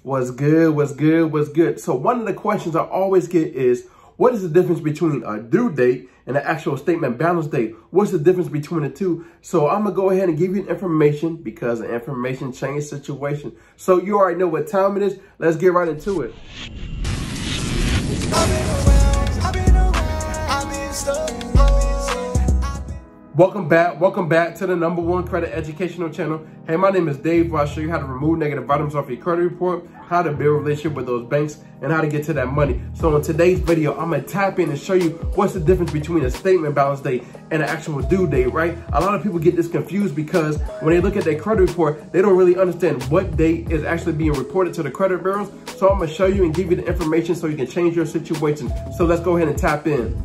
What's good? What's good? What's good? So one of the questions I always get is, what is the difference between a due date and an actual statement balance date? What's the difference between the two? So I'm going to go ahead and give you the information because the information changes situation. So you already know what time it is. Let's get right into it. Welcome back to the #1 credit educational channel. Hey, my name is Dave, where I show you how to remove negative items off your credit report, how to build a relationship with those banks, and how to get to that money. So in today's video, I'm gonna tap in and show you what's the difference between a statement balance date and an actual due date, right? A lot of people get this confused because when they look at their credit report, they don't really understand what date is actually being reported to the credit bureaus. So I'm gonna show you and give you the information so you can change your situation. So let's go ahead and tap in.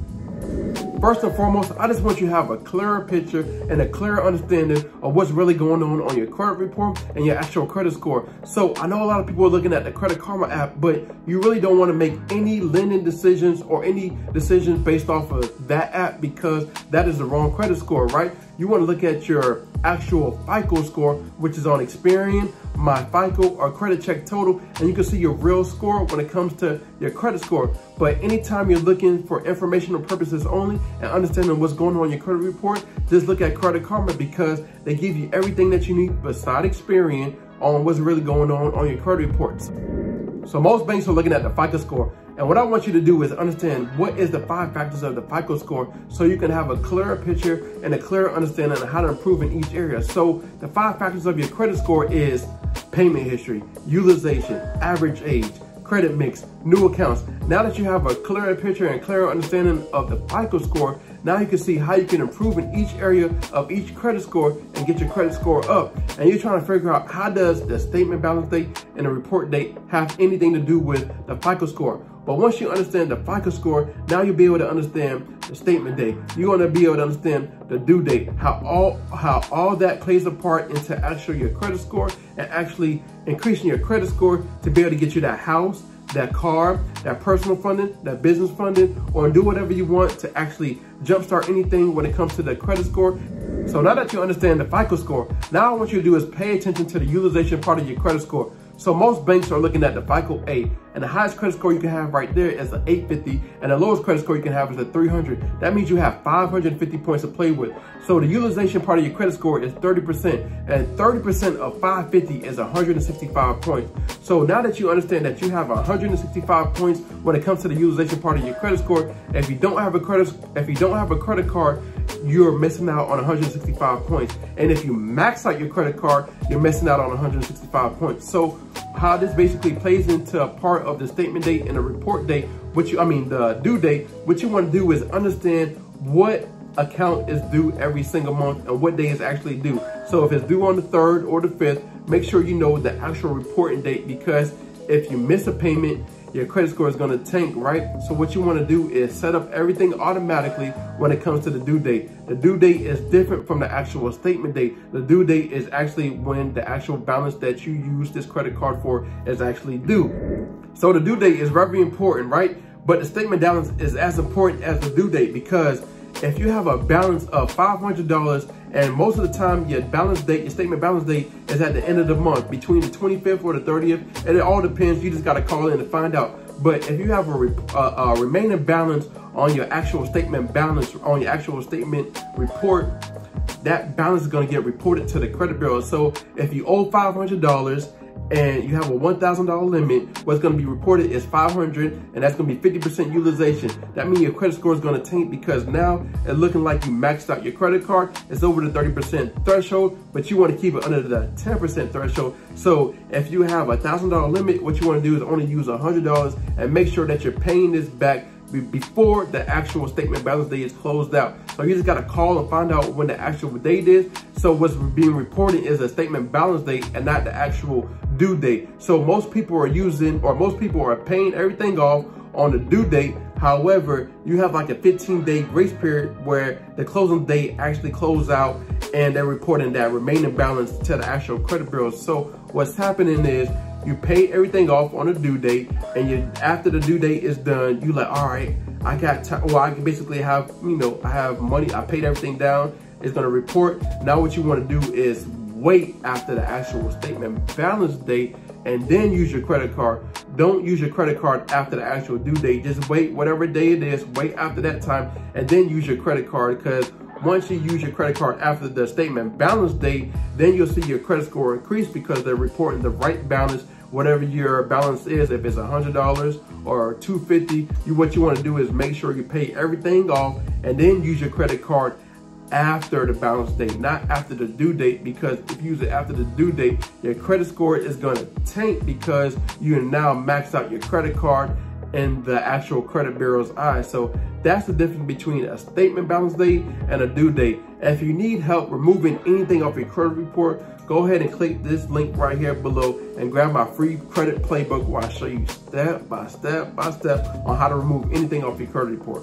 First and foremost, I just want you to have a clearer picture and a clearer understanding of what's really going on your credit report and your actual credit score. So I know a lot of people are looking at the Credit Karma app, but you really don't want to make any lending decisions or any decisions based off of that app because that is the wrong credit score, right? You want to look at your actual Fico score, which is on Experian, My Fico, or Credit Check Total, and you can see your real score when it comes to your credit score. But anytime you're looking for informational purposes only and understanding what's going on in your credit report, just look at Credit Karma because they give you everything that you need beside Experian on what's really going on your credit reports. So most banks are looking at the FICO score. And what I want you to do is understand what is the 5 factors of the FICO score so you can have a clearer picture and a clearer understanding of how to improve in each area. So the 5 factors of your credit score is payment history, utilization, average age, credit mix, new accounts. Now that you have a clearer picture and clearer understanding of the FICO score, now you can see how you can improve in each area of each credit score and get your credit score up. And you're trying to figure out, how does the statement balance date and the report date have anything to do with the FICO score? But once you understand the FICO score, now you'll be able to understand the statement date. You're going to be able to understand the due date, how all that plays a part into actually your credit score and actually increasing your credit score to be able to get you that house, that car, that personal funding, that business funding, or do whatever you want to actually jumpstart anything when it comes to the credit score. So now that you understand the FICO score, now what I want you to do is pay attention to the utilization part of your credit score. So most banks are looking at the FICO 8, and the highest credit score you can have right there is the 850, and the lowest credit score you can have is the 300. That means you have 550 points to play with. So the utilization part of your credit score is 30%, and 30% of 550 is 165 points. So now that you understand that you have 165 points when it comes to the utilization part of your credit score, if you don't have a credit card, you're missing out on 165 points. And if you max out your credit card, you're missing out on 165 points. So how this basically plays into a part of the statement date and the report date, the due date, what you want to do is understand what account is due every single month and what day is actually due. So if it's due on the 3rd or the 5th, make sure you know the actual reporting date, because if you miss a payment, your credit score is going to tank, right? So what you want to do is set up everything automatically when it comes to the due date. The due date is different from the actual statement date. The due date is actually when the actual balance that you use this credit card for is actually due. So the due date is very important, right? But the statement balance is as important as the due date, because if you have a balance of $500 and most of the time your statement balance date is at the end of the month, between the 25th or the 30th, and it all depends. You just got to call in to find out. But if you have a remaining balance on your actual statement balance, on your actual statement report, that balance is going to get reported to the credit bureau. So if you owe $500 and you have a $1,000 limit, what's going to be reported is $500, and that's going to be 50% utilization. That means your credit score is going to tank, because now it's looking like you maxed out your credit card. It's over the 30% threshold, but you want to keep it under the 10% threshold. So if you have a $1,000 limit, what you want to do is only use $100 and make sure that you're paying this back before the actual statement balance date is closed out. So you just got to call and find out when the actual date is. So what's being reported is a statement balance date and not the actual due date. So most people are paying everything off on the due date. However, you have like a 15-day grace period where the closing date actually closes out and they're reporting that remaining balance to the actual credit bureau. So what's happening is you pay everything off on a due date, and after the due date is done, you like, all right, I got time. Well, I can basically have, I have money. I paid everything down. It's going to report. Now what you want to do is wait after the actual statement balance date and then use your credit card. Don't use your credit card after the actual due date. Just wait whatever day it is, wait after that time, and then use your credit card, because once you use your credit card after the statement balance date, then you'll see your credit score increase because they're reporting the right balance, whatever your balance is. If it's $100 or $250, what you want to do is make sure you pay everything off and then use your credit card after the balance date, not after the due date, because if you use it after the due date, your credit score is going to tank because you now maxed out your credit card in the actual credit bureau's eyes. So that's the difference between a statement balance date and a due date. And if you need help removing anything off your credit report, go ahead and click this link right here below and grab my free credit playbook where I show you step by step on how to remove anything off your credit report.